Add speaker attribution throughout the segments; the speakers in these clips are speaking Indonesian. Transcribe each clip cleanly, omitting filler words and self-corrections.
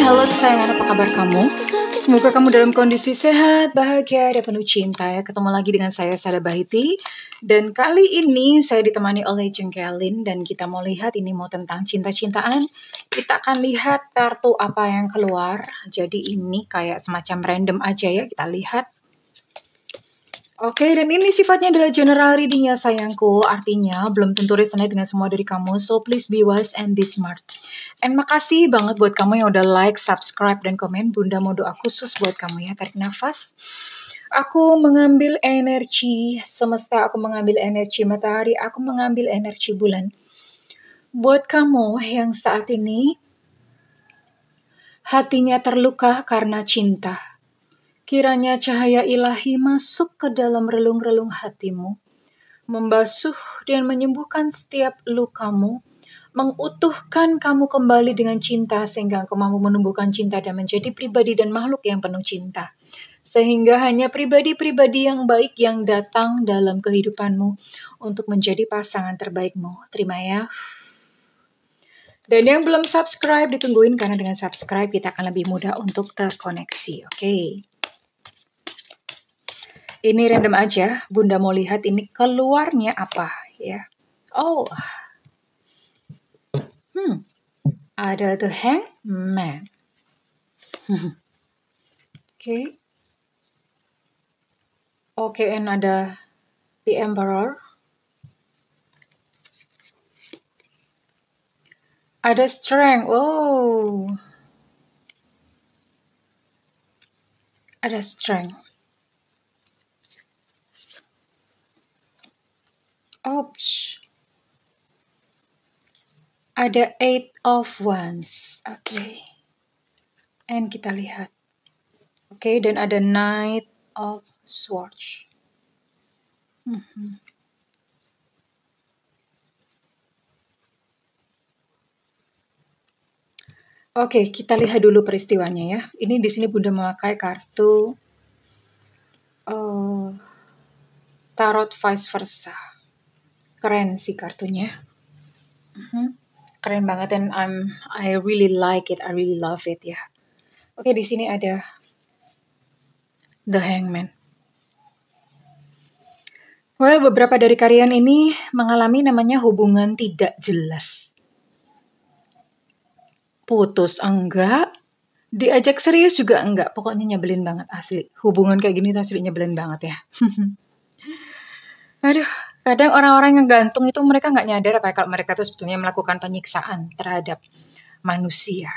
Speaker 1: halo sayang, apa kabar kamu? Semoga kamu dalam kondisi sehat, bahagia, dan penuh cinta ya. Ketemu lagi dengan saya, Sada Bahiti. Dan kali ini saya ditemani oleh Jengkelin dan kita mau lihat ini mau tentang cinta-cintaan. Kita akan lihat kartu apa yang keluar. Jadi ini kayak semacam random aja ya, kita lihat. Oke, dan ini sifatnya adalah general reading ya sayangku. Artinya belum tentu resonate dengan semua dari kamu. So please be wise and be smart. And makasih banget buat kamu yang udah like, subscribe, dan komen. Bunda mau doa khusus buat kamu ya. Tarik nafas. Aku mengambil energi semesta, aku mengambil energi matahari, aku mengambil energi bulan. Buat kamu yang saat ini hatinya terluka karena cinta. Kiranya cahaya ilahi masuk ke dalam relung-relung hatimu, membasuh dan menyembuhkan setiap lukamu, mengutuhkan kamu kembali dengan cinta sehingga engkau mampu menumbuhkan cinta dan menjadi pribadi dan makhluk yang penuh cinta. Sehingga hanya pribadi-pribadi yang baik yang datang dalam kehidupanmu untuk menjadi pasangan terbaikmu. Terima ya. Dan yang belum subscribe ditungguin karena dengan subscribe kita akan lebih mudah untuk terkoneksi. Oke. Ini random aja, Bunda mau lihat ini keluarnya apa ya. Oh, ada The Hangman. Oke. Oke, and ada The Emperor. Ada Strength. Oh. Ada Strength. Oops. Ada Eight of Wands. Oke. And kita lihat. Oke, dan ada Knight of Swords. Oke, kita lihat dulu peristiwanya ya. Ini di sini Bunda memakai kartu Tarot Vice Versa. Keren sih kartunya. Keren banget dan I really like it. I really love it ya. Oke, di sini ada The Hangman. Well, beberapa dari kalian ini mengalami namanya hubungan tidak jelas. Putus enggak, diajak serius juga enggak. Pokoknya nyebelin banget asli. Hubungan kayak gini tuh asli nyebelin banget ya. Aduh, kadang orang-orang yang gantung itu mereka nggak nyadar apa kalau mereka tuh sebetulnya melakukan penyiksaan terhadap manusia.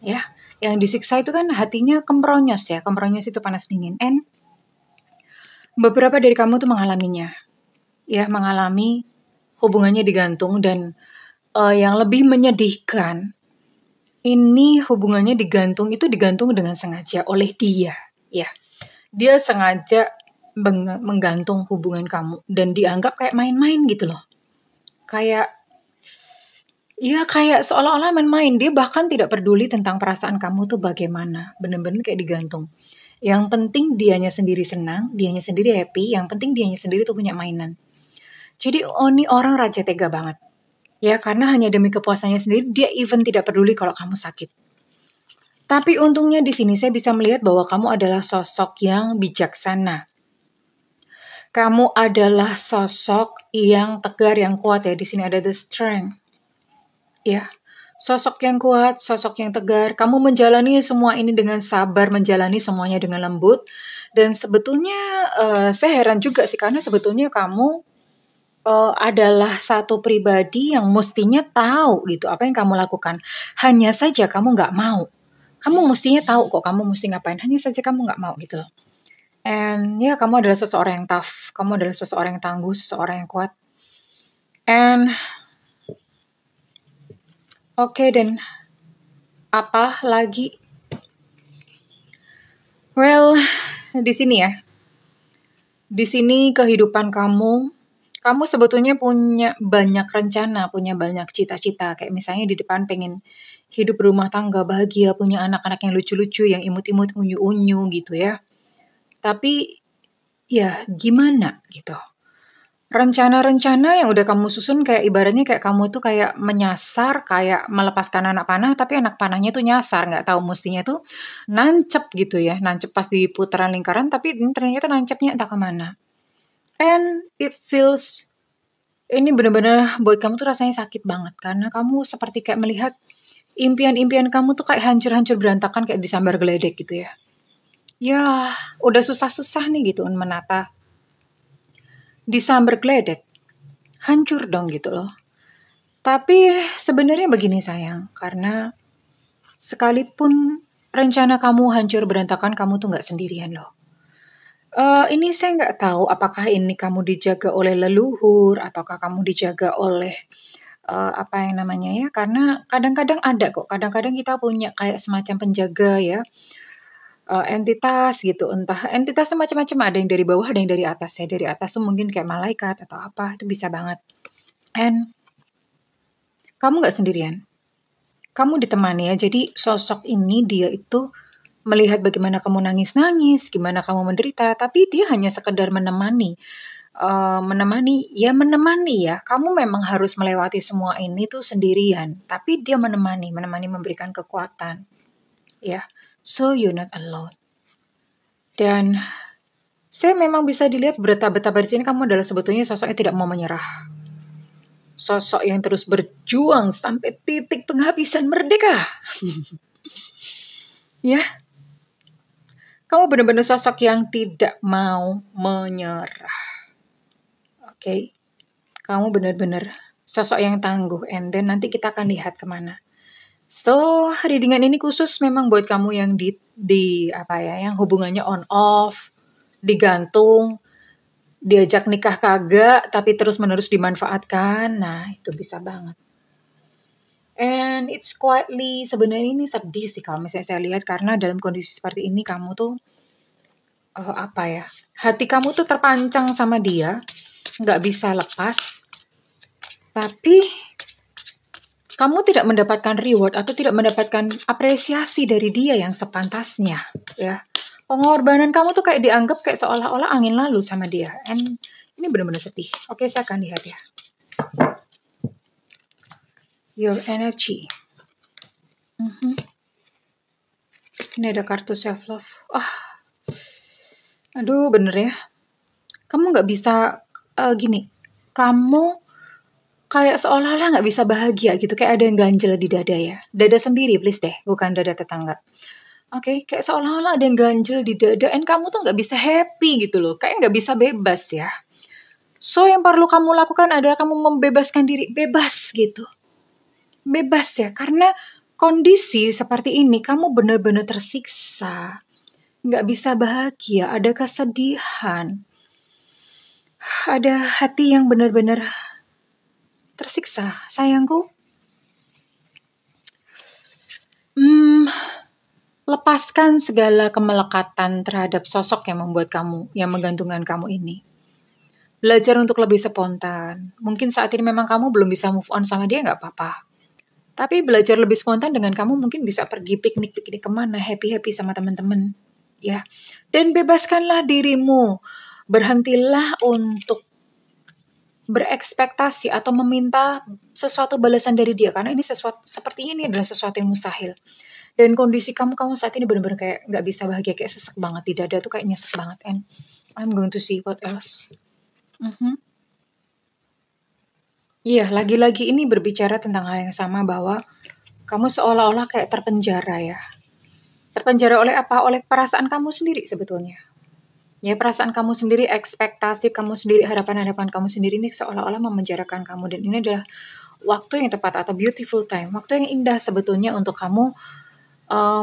Speaker 1: Ya, yang disiksa itu kan hatinya kempronyos ya. Kempronyos itu panas dingin. And beberapa dari kamu tuh mengalaminya. Ya, mengalami hubungannya digantung dan yang lebih menyedihkan ini hubungannya digantung dengan sengaja oleh dia, ya. Dia sengaja menggantung hubungan kamu dan dianggap kayak main-main gitu loh. Kayak seolah-olah main-main. Dia bahkan tidak peduli tentang perasaan kamu tuh bagaimana. Bener-bener kayak digantung. Yang penting dianya sendiri senang, dianya sendiri happy, yang penting dianya sendiri tuh punya mainan. Jadi ini orang raja tega banget. Ya, karena hanya demi kepuasannya sendiri, dia even tidak peduli kalau kamu sakit. Tapi untungnya di sini saya bisa melihat bahwa kamu adalah sosok yang bijaksana. Kamu adalah sosok yang tegar, yang kuat ya. Di sini ada the strength. Ya, sosok yang kuat, sosok yang tegar. Kamu menjalani semua ini dengan sabar, menjalani semuanya dengan lembut. Dan sebetulnya saya heran juga sih karena sebetulnya kamu adalah satu pribadi yang mestinya tahu gitu apa yang kamu lakukan. Hanya saja kamu nggak mau. Kamu mestinya tahu kok kamu mesti ngapain. Hanya saja kamu nggak mau gitu loh. And ya, kamu adalah seseorang yang tough. Kamu adalah seseorang yang tangguh, seseorang yang kuat. And oke, dan apa lagi? Well, di sini ya. Di sini kehidupan kamu sebetulnya punya banyak rencana, punya banyak cita-cita. Kayak misalnya di depan pengen hidup berumah tangga, bahagia, punya anak-anak yang lucu-lucu, yang imut-imut, unyu-unyu gitu ya. Tapi ya gimana gitu. Rencana-rencana yang udah kamu susun kayak ibaratnya kayak kamu tuh kayak menyasar, kayak melepaskan anak panah, tapi anak panahnya tuh nyasar, nggak tahu mustinya tuh nancep gitu ya, nancep pas di putaran lingkaran, tapi ternyata nancepnya entah kemana. And it feels ini bener-bener buat kamu tuh rasanya sakit banget karena kamu seperti kayak melihat impian-impian kamu tuh kayak hancur-hancur berantakan kayak disambar geledek gitu ya. Ya, udah susah-susah nih gitu menata disambar geledek. Hancur dong gitu loh. Tapi sebenarnya begini sayang, karena sekalipun rencana kamu hancur berantakan, kamu tuh nggak sendirian loh. Ini saya nggak tahu apakah ini kamu dijaga oleh leluhur ataukah kamu dijaga oleh apa yang namanya ya? Karena kadang-kadang ada kok, kadang-kadang kita punya kayak semacam penjaga ya, entitas gitu, entah entitasnya macam-macam, ada yang dari bawah, ada yang dari atas ya. Dari atas tuh mungkin kayak malaikat atau apa, itu bisa banget. And kamu nggak sendirian. Kamu ditemani ya, jadi sosok ini dia itu melihat bagaimana kamu nangis-nangis, gimana kamu menderita, tapi dia hanya sekedar menemani. Menemani ya, kamu memang harus melewati semua ini tuh sendirian, tapi dia menemani memberikan kekuatan, ya. So you're not alone. Dan saya memang bisa dilihat betapa di sini kamu adalah sebetulnya sosok yang tidak mau menyerah. Sosok yang terus berjuang sampai titik penghabisan merdeka. Ya, kamu benar-benar sosok yang tidak mau menyerah. Oke, kamu benar-benar sosok yang tangguh. And then nanti kita akan lihat kemana. So, readingan ini khusus memang buat kamu yang yang hubungannya on off, digantung, diajak nikah kagak, tapi terus-menerus dimanfaatkan. Nah, itu bisa banget. And it's quietly, sebenarnya ini sedih sih kalau misalnya saya lihat, karena dalam kondisi seperti ini kamu tuh hati kamu tuh terpancang sama dia, nggak bisa lepas, tapi kamu tidak mendapatkan reward atau tidak mendapatkan apresiasi dari dia yang sepantasnya, ya. Pengorbanan kamu tuh kayak dianggap kayak seolah-olah angin lalu sama dia. And ini benar-benar sedih. Oke, saya akan lihat ya. Your energy. Ini ada kartu self love. Aduh, bener ya. Kamu nggak bisa gini. Kamu kayak seolah-olah nggak bisa bahagia gitu. Kayak ada yang ganjel di dada ya. Dada sendiri, please deh. Bukan dada tetangga. Oke, kayak seolah-olah ada yang ganjel di dada. And kamu tuh nggak bisa happy gitu loh. Kayak nggak bisa bebas ya. So, yang perlu kamu lakukan adalah kamu membebaskan diri. Bebas gitu. Bebas ya, karena kondisi seperti ini kamu benar-benar tersiksa, nggak bisa bahagia, ada kesedihan, ada hati yang benar-benar tersiksa, sayangku. Lepaskan segala kemelekatan terhadap sosok yang membuat kamu, yang menggantungkan kamu ini. Belajar untuk lebih spontan. Mungkin saat ini memang kamu belum bisa move on sama dia, nggak apa-apa. Tapi belajar lebih spontan dengan kamu mungkin bisa pergi piknik-piknik kemana, happy-happy sama teman-teman, ya. Dan bebaskanlah dirimu. Berhentilah untuk berekspektasi atau meminta sesuatu balasan dari dia, karena ini sepertinya ini adalah sesuatu yang mustahil. Dan kondisi kamu saat ini benar-benar kayak nggak bisa bahagia, kayak sesek banget di dada tuh, kayak nyesek banget. And I'm going to see what else. Iya, lagi-lagi ini berbicara tentang hal yang sama, bahwa kamu seolah-olah kayak terpenjara ya. Terpenjara oleh apa? Oleh perasaan kamu sendiri sebetulnya. Ya, perasaan kamu sendiri, ekspektasi kamu sendiri, harapan-harapan kamu sendiri ini seolah-olah memenjarakan kamu. Dan ini adalah waktu yang tepat atau beautiful time. Waktu yang indah sebetulnya untuk kamu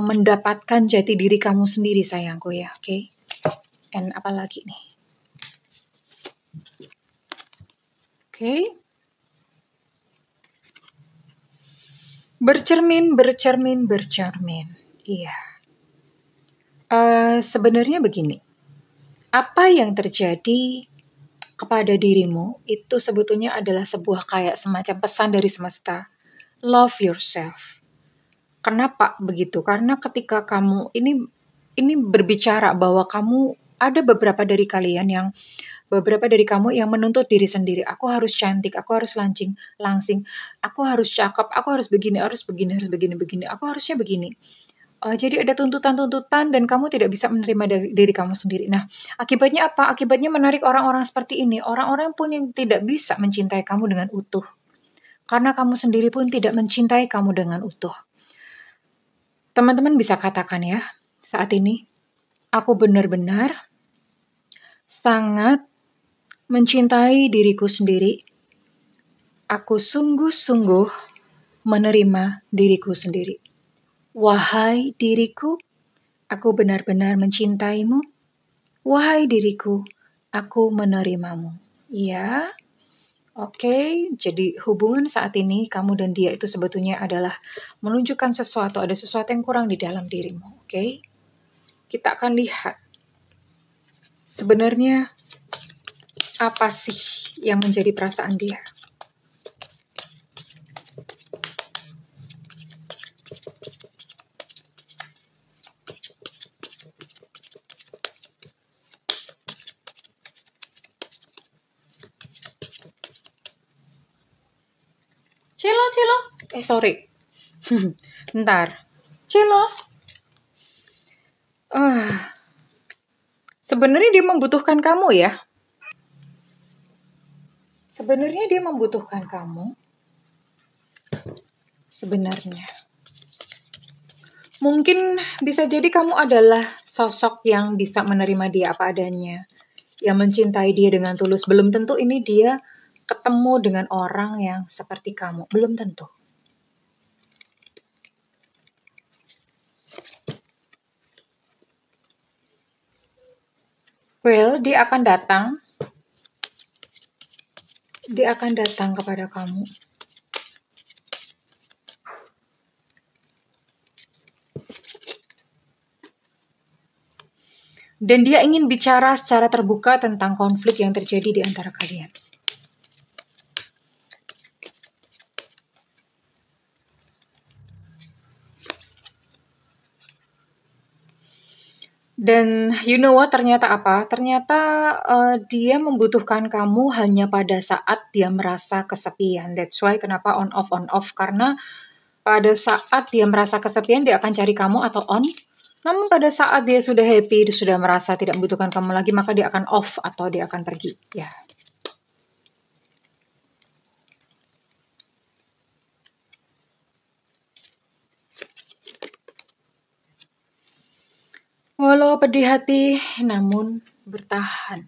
Speaker 1: mendapatkan jati diri kamu sendiri, sayangku ya. Oke. And apa lagi nih? Oke. Bercermin. Iya. Sebenarnya begini. Apa yang terjadi kepada dirimu itu sebetulnya adalah sebuah kayak semacam pesan dari semesta. Love yourself. Kenapa begitu? Karena ketika kamu ini berbicara bahwa kamu, ada beberapa dari kalian yang Beberapa dari kamu yang menuntut diri sendiri, aku harus cantik, aku harus langsing, aku harus cakep, aku harus begini, harus begini, harus begini, aku harusnya begini. Jadi ada tuntutan-tuntutan dan kamu tidak bisa menerima dari diri kamu sendiri. Nah, akibatnya apa? Akibatnya menarik orang-orang seperti ini. Orang-orang pun yang tidak bisa mencintai kamu dengan utuh. Karena kamu sendiri pun tidak mencintai kamu dengan utuh. Teman-teman bisa katakan ya, saat ini, aku benar-benar sangat mencintai diriku sendiri. Aku sungguh-sungguh menerima diriku sendiri. Wahai diriku, aku benar-benar mencintaimu. Wahai diriku, aku menerimamu. Ya, oke. Jadi hubungan saat ini kamu dan dia itu sebetulnya adalah menunjukkan sesuatu, ada sesuatu yang kurang di dalam dirimu. Oke, kita akan lihat sebenarnya apa sih yang menjadi perasaan dia. Cilo. Sorry. Bentar. Cilo. Sebenarnya dia membutuhkan kamu ya. Sebenarnya dia membutuhkan kamu. Sebenarnya. Mungkin bisa jadi kamu adalah sosok yang bisa menerima dia apa adanya. Yang mencintai dia dengan tulus. Belum tentu ini dia ketemu dengan orang yang seperti kamu. Belum tentu. Well, dia akan datang. Dia akan datang kepada kamu. Dan dia ingin bicara secara terbuka tentang konflik yang terjadi di antara kalian. Dan you know what, ternyata apa? Ternyata dia membutuhkan kamu hanya pada saat dia merasa kesepian. That's why kenapa on off. Karena pada saat dia merasa kesepian, dia akan cari kamu atau on. Namun pada saat dia sudah happy, dia sudah merasa tidak membutuhkan kamu lagi, maka dia akan off atau dia akan pergi. Ya. Walau pedih hati, namun bertahan.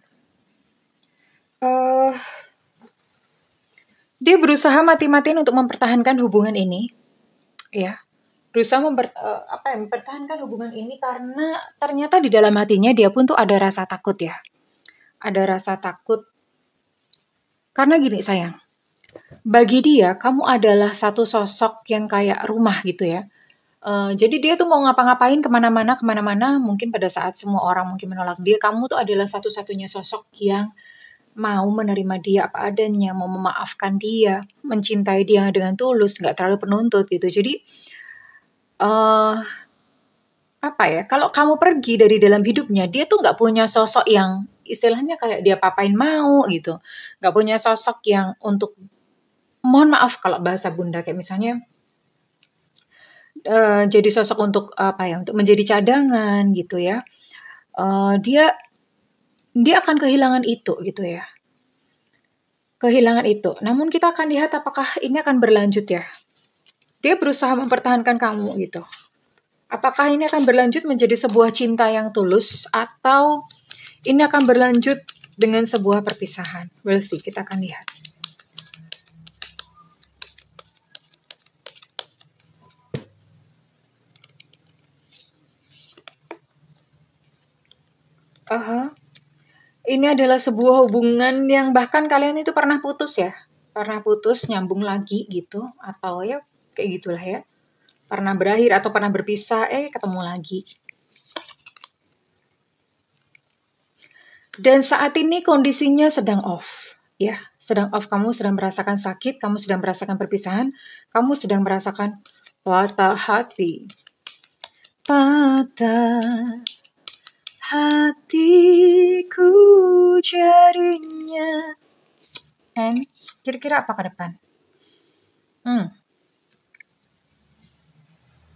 Speaker 1: Dia berusaha mati-matian untuk mempertahankan hubungan ini, ya. Berusaha mempertahankan hubungan ini karena ternyata di dalam hatinya dia pun tuh ada rasa takut ya. Ada rasa takut. Karena gini sayang, bagi dia kamu adalah satu sosok yang kayak rumah gitu ya. Jadi dia tuh mau ngapa-ngapain kemana-mana, mungkin pada saat semua orang mungkin menolak dia, kamu tuh adalah satu-satunya sosok yang mau menerima dia apa adanya, mau memaafkan dia, mencintai dia dengan tulus, nggak terlalu penuntut gitu. Jadi, kalau kamu pergi dari dalam hidupnya, dia tuh nggak punya sosok yang istilahnya kayak dia papain mau gitu. Nggak punya sosok yang untuk, mohon maaf kalau bahasa bunda, kayak misalnya, jadi sosok untuk untuk menjadi cadangan gitu ya. Dia akan kehilangan itu gitu ya. Kehilangan itu. Namun kita akan lihat apakah ini akan berlanjut ya. Dia berusaha mempertahankan kamu gitu. Apakah ini akan berlanjut menjadi sebuah cinta yang tulus atau ini akan berlanjut dengan sebuah perpisahan? We'll see, kita akan lihat. Ini adalah sebuah hubungan yang bahkan kalian itu pernah putus ya. Pernah putus, nyambung lagi gitu. Atau ya kayak gitulah ya. Pernah berakhir atau pernah berpisah, ketemu lagi. Dan saat ini kondisinya sedang off. Ya, sedang off. Kamu sedang merasakan sakit, kamu sedang merasakan perpisahan, kamu sedang merasakan patah hati. Patah hatiku jadinya. And kira-kira apa ke depan?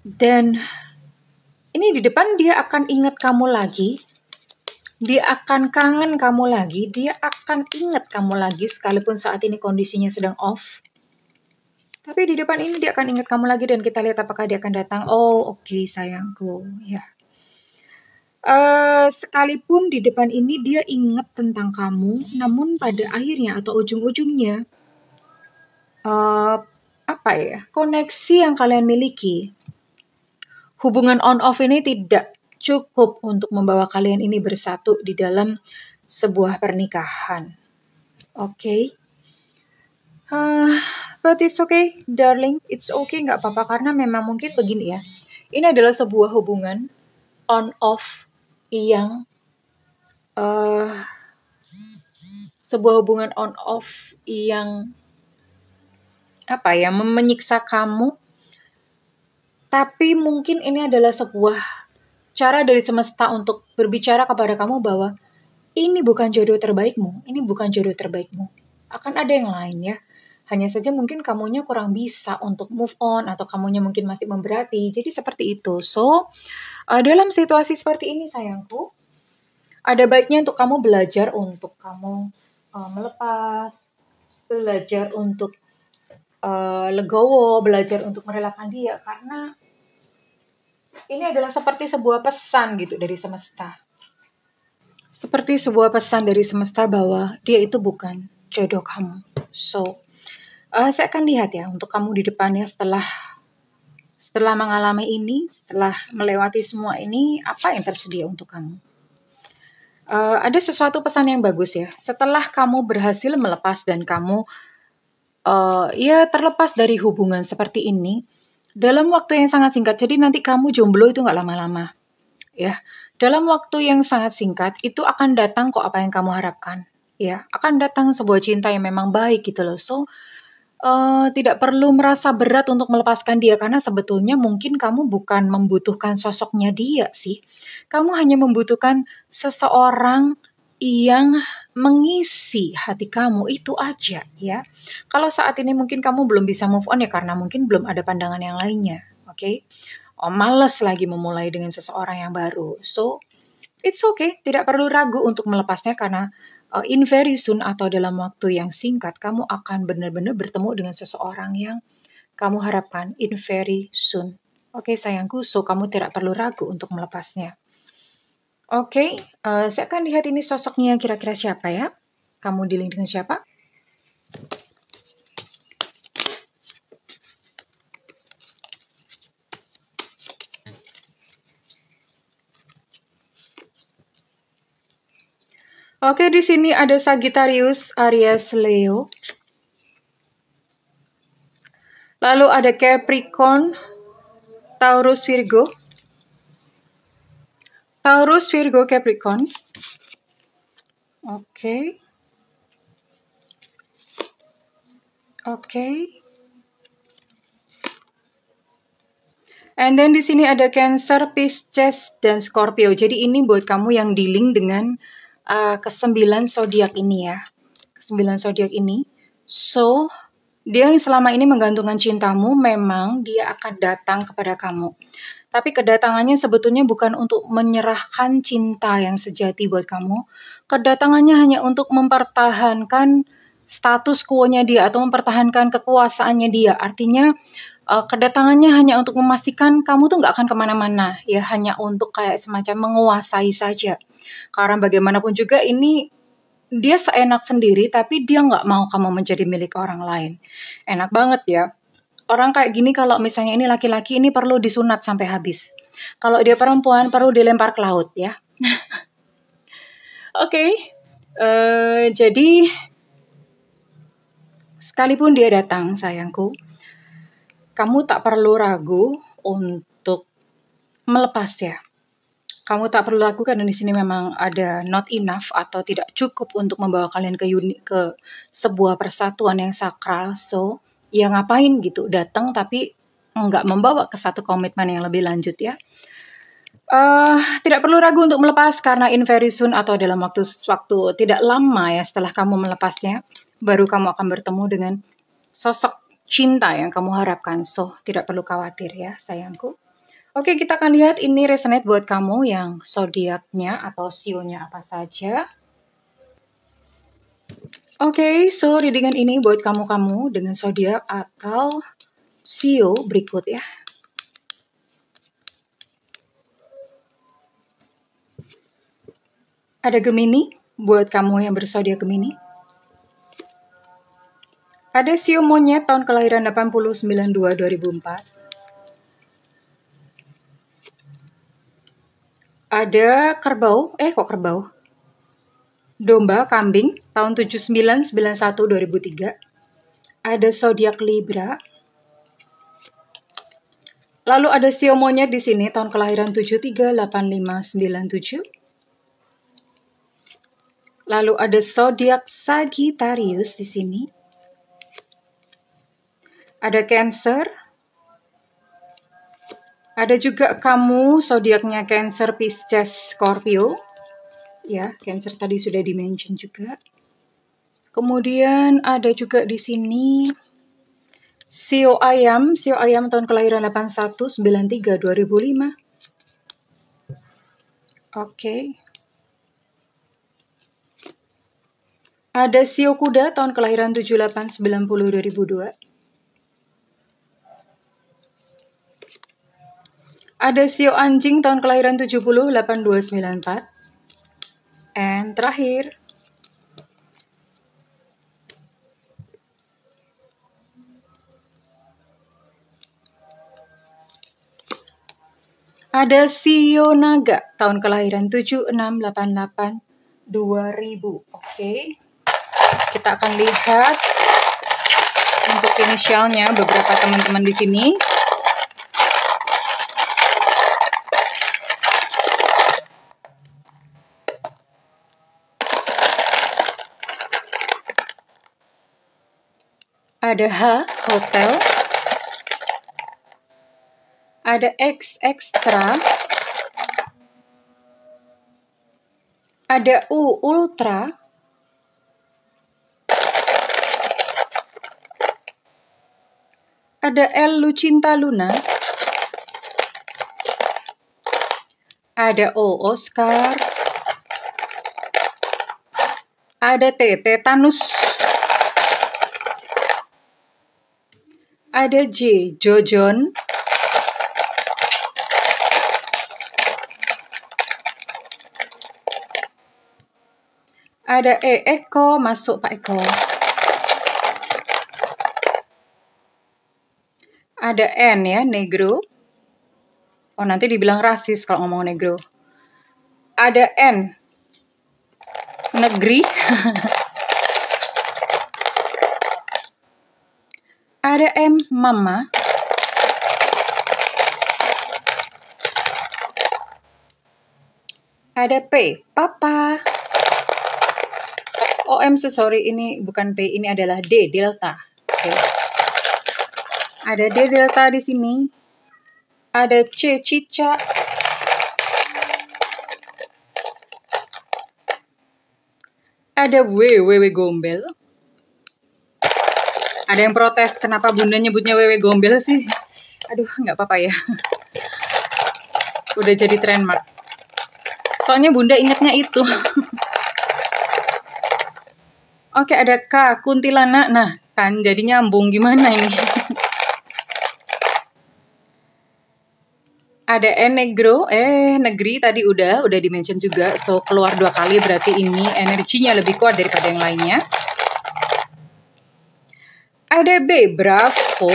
Speaker 1: Dan ini di depan dia akan ingat kamu lagi. Dia akan kangen kamu lagi. Dia akan ingat kamu lagi sekalipun saat ini kondisinya sedang off. Tapi di depan ini dia akan ingat kamu lagi dan kita lihat apakah dia akan datang. Oh, oke, sayangku. Ya. Sekalipun di depan ini dia ingat tentang kamu, namun pada akhirnya atau ujung-ujungnya koneksi yang kalian miliki, hubungan on-off ini tidak cukup untuk membawa kalian ini bersatu di dalam sebuah pernikahan. Oke. But it's okay, darling. It's okay, nggak apa-apa. Karena memang mungkin begini ya. Ini adalah sebuah hubungan on-off yang menyiksa kamu. Tapi mungkin ini adalah sebuah cara dari semesta untuk berbicara kepada kamu bahwa ini bukan jodoh terbaikmu, ini bukan jodoh terbaikmu. Akan ada yang lain ya. Hanya saja mungkin kamunya kurang bisa untuk move on atau kamunya mungkin masih memberati. Jadi seperti itu. So, dalam situasi seperti ini sayangku, ada baiknya untuk kamu belajar untuk kamu melepas, belajar untuk legowo, belajar untuk merelakan dia karena ini adalah seperti sebuah pesan gitu dari semesta. Seperti sebuah pesan dari semesta bahwa dia itu bukan jodoh kamu. So, saya akan lihat ya untuk kamu di depannya setelah mengalami ini, setelah melewati semua ini, apa yang tersedia untuk kamu. Ada sesuatu pesan yang bagus ya. Setelah kamu berhasil melepas dan kamu terlepas dari hubungan seperti ini, dalam waktu yang sangat singkat, jadi nanti kamu jomblo itu nggak lama-lama. Ya, dalam waktu yang sangat singkat, itu akan datang kok apa yang kamu harapkan. Ya, akan datang sebuah cinta yang memang baik gitu loh. So, tidak perlu merasa berat untuk melepaskan dia karena sebetulnya mungkin kamu bukan membutuhkan sosoknya dia sih. Kamu hanya membutuhkan seseorang yang mengisi hati kamu, itu aja ya. Kalau saat ini mungkin kamu belum bisa move on ya karena mungkin belum ada pandangan yang lainnya, oke? Males lagi memulai dengan seseorang yang baru. So, it's okay, tidak perlu ragu untuk melepasnya karena in very soon atau dalam waktu yang singkat kamu akan benar-benar bertemu dengan seseorang yang kamu harapkan in very soon. Oke, sayangku, so kamu tidak perlu ragu untuk melepasnya. Oke, saya akan lihat ini sosoknya kira-kira siapa ya? Kamu dealing dengan siapa? Oke, di sini ada Sagittarius, Aries, Leo. Lalu ada Capricorn, Taurus, Virgo. Taurus, Virgo, Capricorn. Oke. And then di sini ada Cancer, Pisces, dan Scorpio. Jadi ini buat kamu yang dealing dengan ke-9 zodiak ini ya. Ke-9 zodiak ini. So, dia yang selama ini menggantungkan cintamu, memang dia akan datang kepada kamu. Tapi kedatangannya sebetulnya bukan untuk menyerahkan cinta yang sejati buat kamu. Kedatangannya hanya untuk mempertahankan status quo-nya dia atau mempertahankan kekuasaannya dia. Artinya kedatangannya hanya untuk memastikan kamu tuh nggak akan kemana-mana. Ya, hanya untuk kayak semacam menguasai saja. Karena bagaimanapun juga ini dia seenak sendiri, tapi dia nggak mau kamu menjadi milik orang lain. Enak banget ya. Orang kayak gini kalau misalnya ini laki-laki ini perlu disunat sampai habis. Kalau dia perempuan perlu dilempar ke laut ya. Oke. Jadi sekalipun dia datang sayangku, kamu tak perlu ragu untuk melepas ya. Kamu tak perlu ragu karena di sini memang ada not enough atau tidak cukup untuk membawa kalian ke sebuah persatuan yang sakral. So, ya ngapain gitu datang tapi nggak membawa ke satu komitmen yang lebih lanjut ya. Tidak perlu ragu untuk melepas karena in very soon atau dalam waktu tidak lama ya setelah kamu melepasnya, baru kamu akan bertemu dengan sosok cinta yang kamu harapkan. So, tidak perlu khawatir ya sayangku. Oke, kita akan lihat ini resonate buat kamu yang zodiaknya atau sionya apa saja. Oke, so readingan ini buat kamu-kamu dengan zodiak atau sio berikut ya. Ada Gemini, buat kamu yang berzodiak Gemini. Ada sio monyet tahun kelahiran 89/2/2004. Ada kerbau, kok kerbau? Domba, kambing, tahun 79/91/2003. Ada zodiak Libra. Lalu ada sio monyet di sini tahun kelahiran 73/85/97. Lalu ada zodiak Sagittarius di sini. Ada Cancer. Ada juga kamu zodiaknya Cancer, Pisces, Scorpio. Ya, Cancer tadi sudah di-mention juga. Kemudian ada juga di sini sio ayam tahun kelahiran 81/93/2005. Oke. Ada sio kuda tahun kelahiran 78/90/2002. Ada sio anjing tahun kelahiran 70/82/94. And terakhir, ada sio naga tahun kelahiran 76/88/2000. Oke. Kita akan lihat untuk inisialnya beberapa teman-teman di sini. Ada H, hotel. Ada X, extra. Ada U, ultra. Ada L, Lucinta Luna. Ada O, Oscar. Ada T, Tetanus. Ada J, Jojon. Ada E, Eko, masuk Pak Eko. Ada N ya, negro. Oh, nanti dibilang rasis kalau ngomong negro. Ada N, negeri. Ada M, mama. Ada P, papa. Oh, M, sorry, ini bukan P, ini adalah D, delta. Oke. Ada D, delta di sini. Ada C, cicak. Ada W, wewe gombel. Ada yang protes, kenapa bunda nyebutnya wewe gombel sih? Aduh, nggak apa-apa ya. Udah jadi trademark. Soalnya bunda ingatnya itu. Oke, ada K, kuntilanak. Nah, kan jadi nyambung gimana ini? Ada N, negro. Negeri tadi udah di-mention juga. So, keluar 2 kali berarti ini energinya lebih kuat daripada yang lainnya. Ada B, bravo.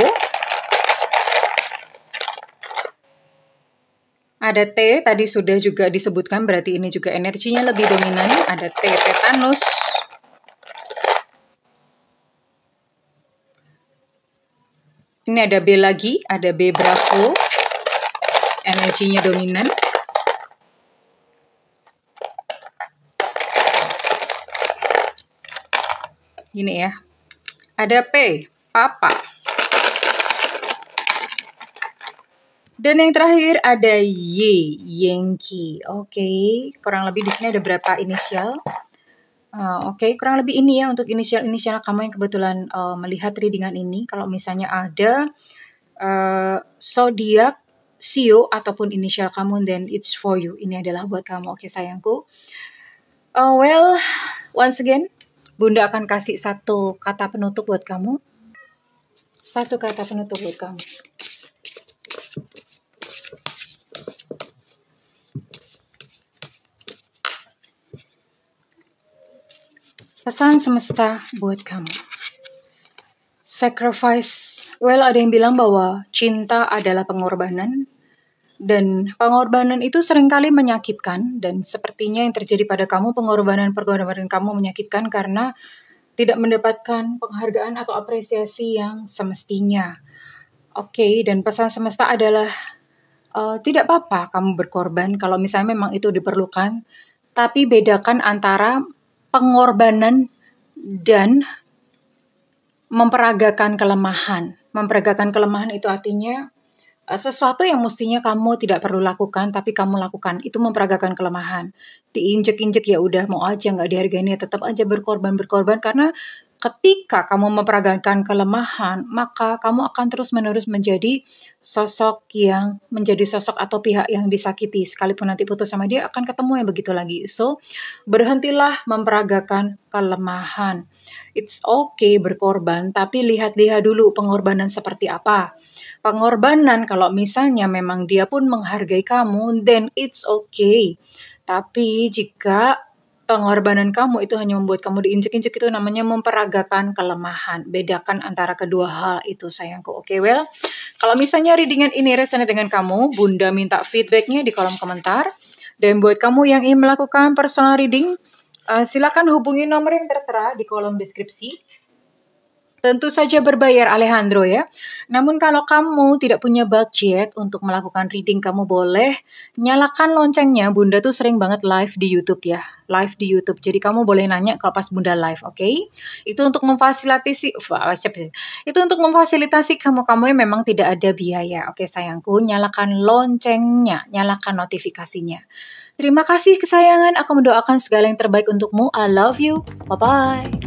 Speaker 1: Ada T, tadi sudah juga disebutkan, berarti ini juga energinya lebih dominan. Ada T, tetanus. Ini ada B lagi, ada B, bravo. Energinya dominan. Gini ya. Ada P, papa. Dan yang terakhir ada Y, Yankee. Oke, kurang lebih di sini ada berapa inisial? Oke, kurang lebih ini ya untuk inisial-inisial kamu yang kebetulan melihat readingan ini. Kalau misalnya ada zodiak, sio ataupun inisial kamu, then it's for you. Ini adalah buat kamu. Oke sayangku. Well, once again, Bunda akan kasih satu kata penutup buat kamu. Satu kata penutup buat kamu. Pesan semesta buat kamu. Sacrifice. Well, ada yang bilang bahwa cinta adalah pengorbanan. Dan pengorbanan itu seringkali menyakitkan. Dan sepertinya yang terjadi pada kamu, pengorbanan kamu menyakitkan karena tidak mendapatkan penghargaan atau apresiasi yang semestinya. Oke, dan pesan semesta adalah tidak apa-apa kamu berkorban kalau misalnya memang itu diperlukan. Tapi bedakan antara pengorbanan dan memperagakan kelemahan. Memperagakan kelemahan itu artinya sesuatu yang mestinya kamu tidak perlu lakukan, tapi kamu lakukan. Itu memperagakan kelemahan. Diinjek-injek ya udah, mau aja nggak dihargain ya tetap aja berkorban. Karena ketika kamu memperagakan kelemahan, maka kamu akan terus-menerus menjadi sosok atau pihak yang disakiti. Sekalipun nanti putus sama dia, akan ketemu yang begitu lagi. So, berhentilah memperagakan kelemahan. It's okay berkorban, tapi lihat-lihat dulu pengorbanan seperti apa. Pengorbanan kalau misalnya memang dia pun menghargai kamu, then it's okay. Tapi jika pengorbanan kamu itu hanya membuat kamu diinjek-injek, itu namanya memperagakan kelemahan. Bedakan antara kedua hal itu sayangku. Oke, well, kalau misalnya readingan ini resonate dengan kamu, Bunda minta feedbacknya di kolom komentar. Dan buat kamu yang ingin melakukan personal reading, silakan hubungi nomor yang tertera di kolom deskripsi. Tentu saja berbayar Alejandro ya. Namun kalau kamu tidak punya budget untuk melakukan reading, kamu boleh nyalakan loncengnya. Bunda tuh sering banget live di YouTube ya. Live di YouTube. Jadi kamu boleh nanya kalau pas Bunda live, oke? Itu untuk memfasilitasi kamu yang memang tidak ada biaya. Oke sayangku, nyalakan loncengnya, nyalakan notifikasinya. Terima kasih kesayangan, aku mendoakan segala yang terbaik untukmu. I love you. Bye-bye.